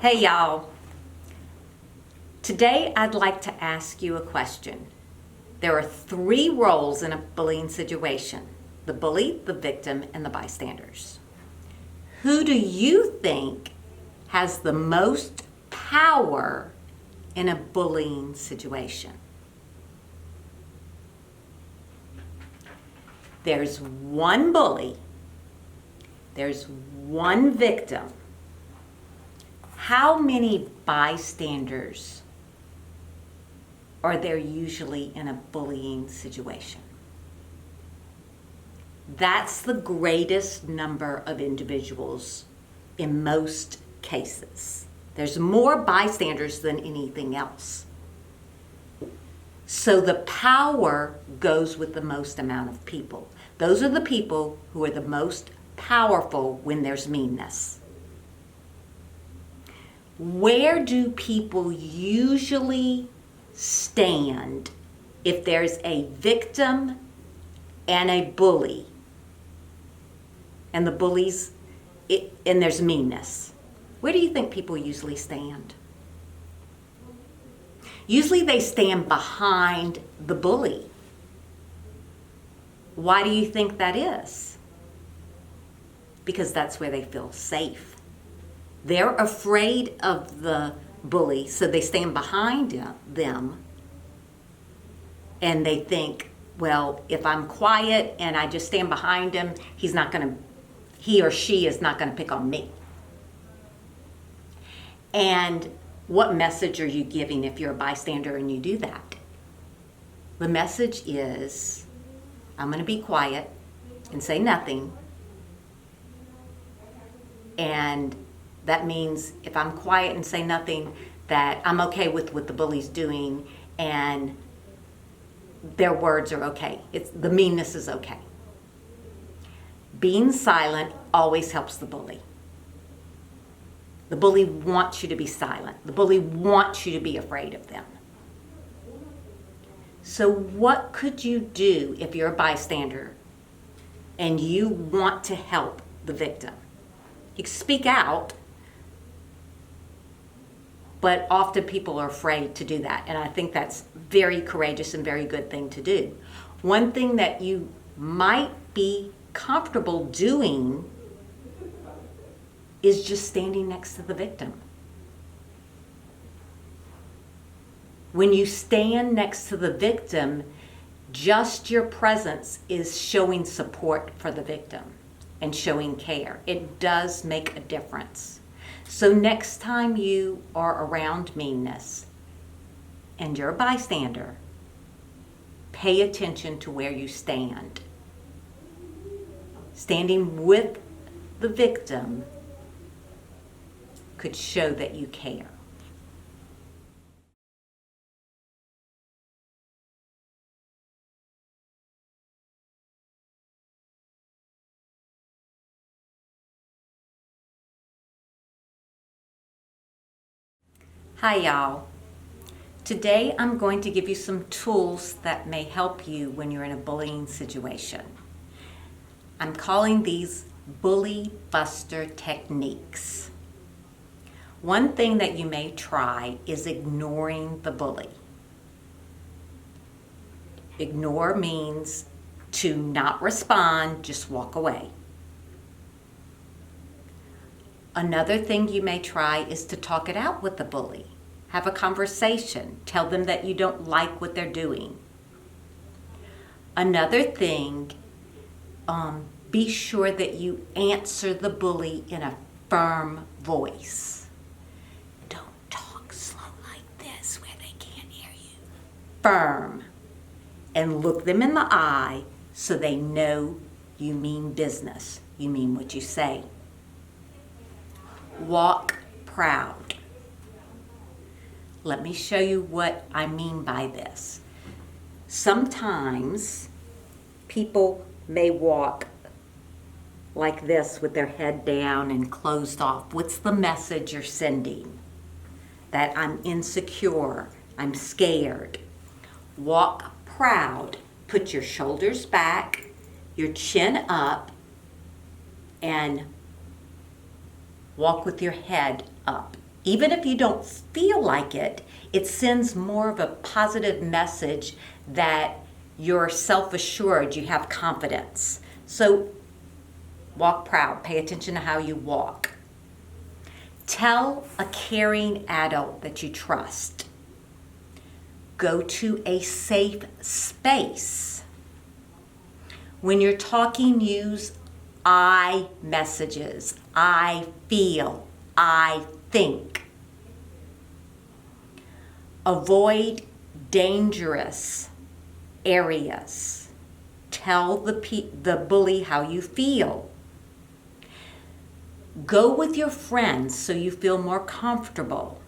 Hey y'all. Today I'd like to ask you a question. There are three roles in a bullying situation: the bully, the victim, and the bystanders. Who do you think has the most power in a bullying situation? There's one bully, there's one victim. How many bystanders are there usually in a bullying situation? That's the greatest number of individuals in most cases. There's more bystanders than anything else. So the power goes with the most amount of people. Those are the people who are the most powerful when there's meanness. Where do people usually stand if there's a victim and a bully, and the bullies, and there's meanness? Where do you think people usually stand? Usually they stand behind the bully. Why do you think that is? Because that's where they feel safe. They're afraid of the bully, so they stand behind them, and they think, well, if I'm quiet and I just stand behind him, he or she is not gonna pick on me. And what message are you giving if you're a bystander and you do that? The message is, I'm gonna be quiet and say nothing, and that means if I'm quiet and say nothing, that I'm okay with what the bully's doing and their words are okay. The meanness is okay. Being silent always helps the bully. The bully wants you to be silent. The bully wants you to be afraid of them. So what could you do if you're a bystander and you want to help the victim? You can speak out, but often people are afraid to do that. And I think that's very courageous and very good thing to do. One thing that you might be comfortable doing is just standing next to the victim. When you stand next to the victim, just your presence is showing support for the victim and showing care. It does make a difference. So next time you are around meanness and you're a bystander, pay attention to where you stand. Standing with the victim could show that you care. Hi y'all. Today I'm going to give you some tools that may help you when you're in a bullying situation. I'm calling these bully buster techniques. One thing that you may try is ignoring the bully. Ignore means to not respond, just walk away. Another thing you may try is to talk it out with the bully. Have a conversation. Tell them that you don't like what they're doing. Another thing, be sure that you answer the bully in a firm voice. Don't talk slow like this where they can't hear you. Firm. And look them in the eye so they know you mean business. You mean what you say. Walk proud. Let me show you what I mean by this. Sometimes people may walk like this with their head down and closed off. What's the message you're sending? That I'm insecure, I'm scared. Walk proud. Put your shoulders back, your chin up, and walk with your head up. Even if you don't feel like it, it sends more of a positive message that you're self-assured, you have confidence. So walk proud, pay attention to how you walk. Tell a caring adult that you trust. Go to a safe space. When you're talking, use I messages. I feel, I think. Avoid dangerous areas. Tell the bully how you feel. Go with your friends so you feel more comfortable.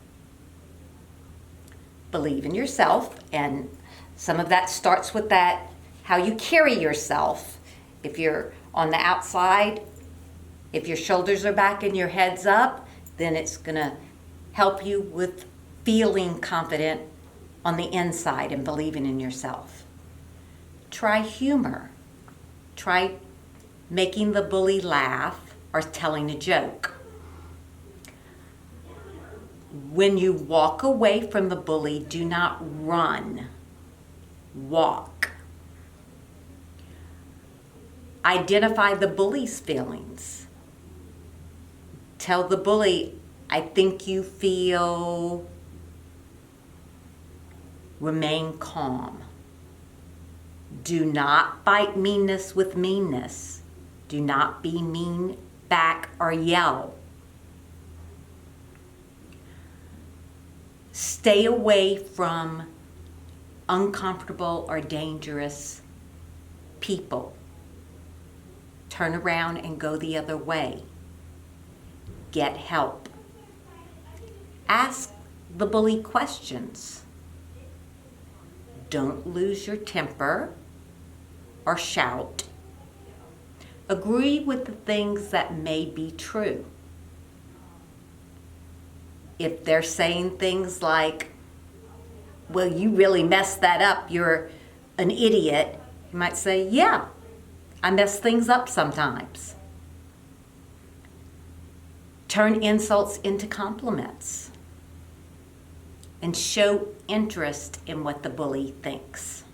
Believe in yourself, and some of that starts with that, how you carry yourself. If you're on the outside, if your shoulders are back and your head's up, then it's gonna help you with feeling confident on the inside and believing in yourself. Try humor. Try making the bully laugh or telling a joke. When you walk away from the bully, do not run. Walk. Identify the bully's feelings. Tell the bully, I think you feel. Remain calm. Do not fight meanness with meanness. Do not be mean back or yell. Stay away from uncomfortable or dangerous people. Turn around and go the other way. Get help. Ask the bully questions. Don't lose your temper or shout. Agree with the things that may be true. If they're saying things like, well, you really messed that up, you're an idiot, you might say, yeah, I mess things up sometimes. Turn insults into compliments and show interest in what the bully thinks.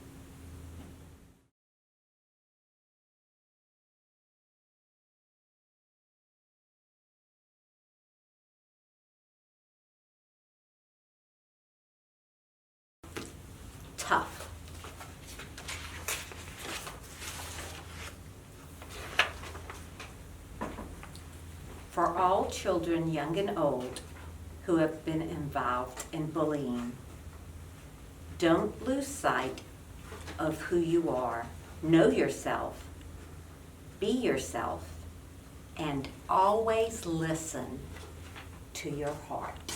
Tough. For all children, young and old, who have been involved in bullying, don't lose sight of who you are. Know yourself, be yourself, and always listen to your heart.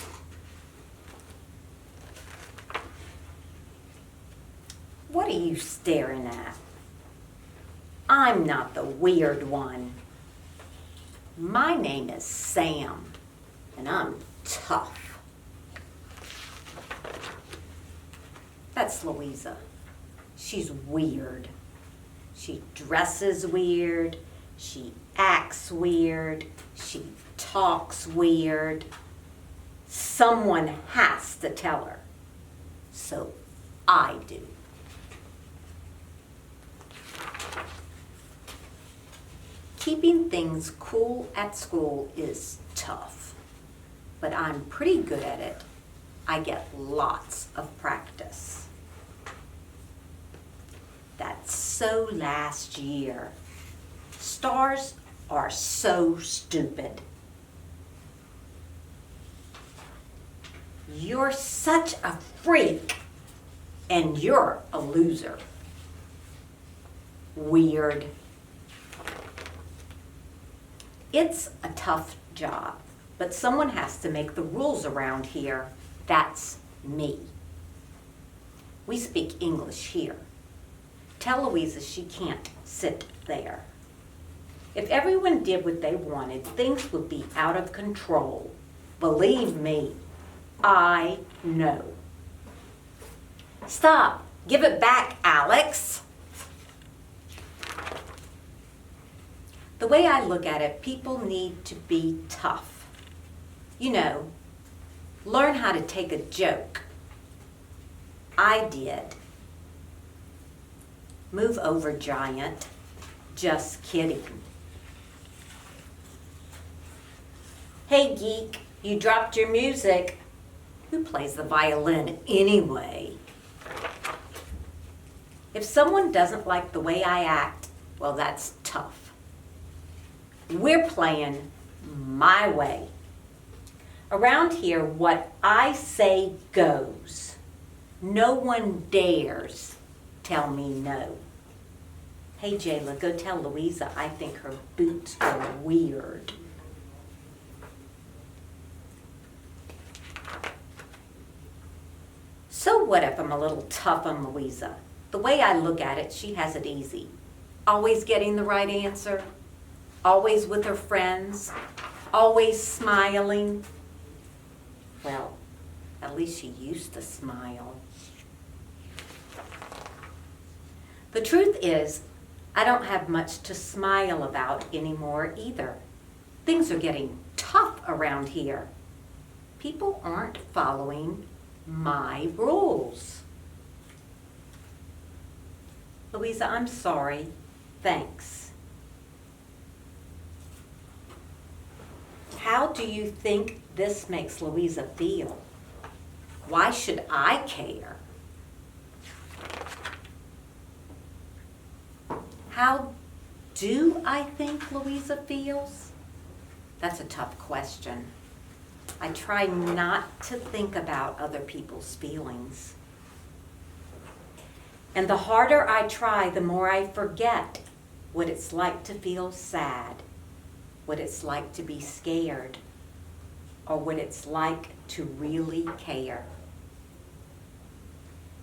What are you staring at? I'm not the weird one. My name is Sam, and I'm tough. That's Louisa. She's weird. She dresses weird. She acts weird. She talks weird. Someone has to tell her. So I do. Keeping things cool at school is tough, but I'm pretty good at it. I get lots of practice. That's so last year. Stars are so stupid. You're such a freak, and you're a loser. Weird. It's a tough job, but someone has to make the rules around here. That's me. We speak English here. Tell Louisa she can't sit there. If everyone did what they wanted, things would be out of control. Believe me, I know. Stop. Give it back, Alex. The way I look at it, people need to be tough. You know, learn how to take a joke. I did. Move over, giant. Just kidding. Hey, geek, you dropped your music. Who plays the violin anyway? If someone doesn't like the way I act, well, that's tough. We're playing my way. Around here, what I say goes. No one dares tell me no. Hey, Jayla, go tell Louisa I think her boots are weird. So what if I'm a little tough on Louisa? The way I look at it, she has it easy. Always getting the right answer, always with her friends, always smiling. Well, at least she used to smile. The truth is, I don't have much to smile about anymore either. Things are getting tough around here. People aren't following my rules. Louisa, I'm sorry. Thanks. How do you think this makes Louisa feel? Why should I care? How do I think Louisa feels? That's a tough question. I try not to think about other people's feelings. And the harder I try, the more I forget what it's like to feel sad, what it's like to be scared, or what it's like to really care.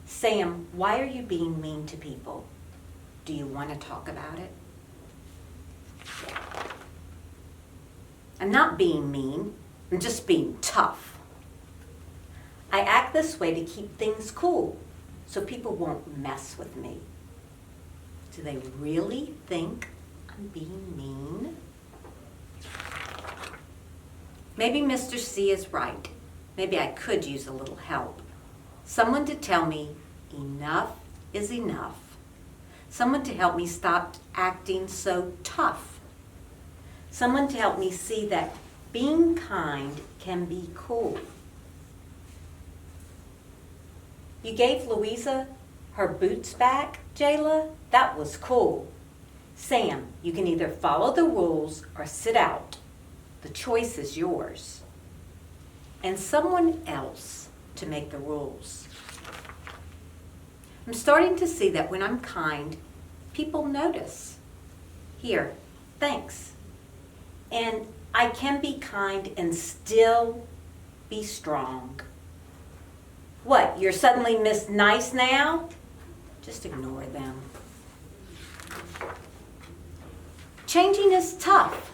Sam, why are you being mean to people? Do you want to talk about it? I'm not being mean. I'm just being tough. I act this way to keep things cool, so people won't mess with me. Do they really think I'm being mean? Maybe Mr. C is right. Maybe I could use a little help. Someone to tell me enough is enough. Someone to help me stop acting so tough. Someone to help me see that being kind can be cool. You gave Louisa her boots back, Jayla? That was cool. Sam, you can either follow the rules or sit out. The choice is yours. And someone else to make the rules. I'm starting to see that when I'm kind, people notice. Here, thanks. And I can be kind and still be strong. What, you're suddenly Miss Nice now? Just ignore them. Changing is tough,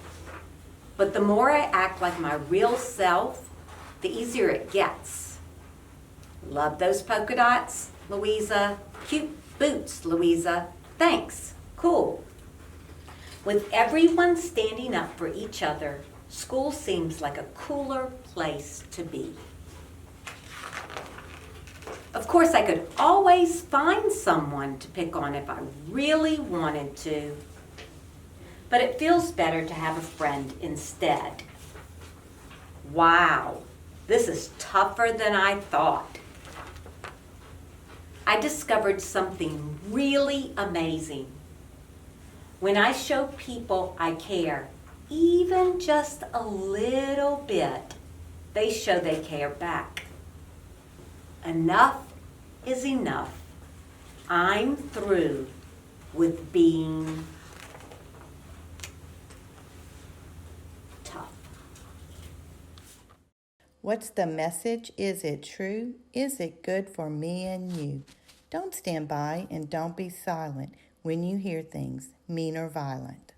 but the more I act like my real self, the easier it gets. Love those polka dots, Louisa. Cute boots, Louisa. Thanks. Cool. With everyone standing up for each other, school seems like a cooler place to be. Of course, I could always find someone to pick on if I really wanted to, but it feels better to have a friend instead. Wow, this is tougher than I thought. I discovered something really amazing. When I show people I care, even just a little bit, they show they care back. Enough is enough. I'm through with being tough. What's the message? Is it true? Is it good for me and you? Don't stand by and don't be silent when you hear things mean or violent.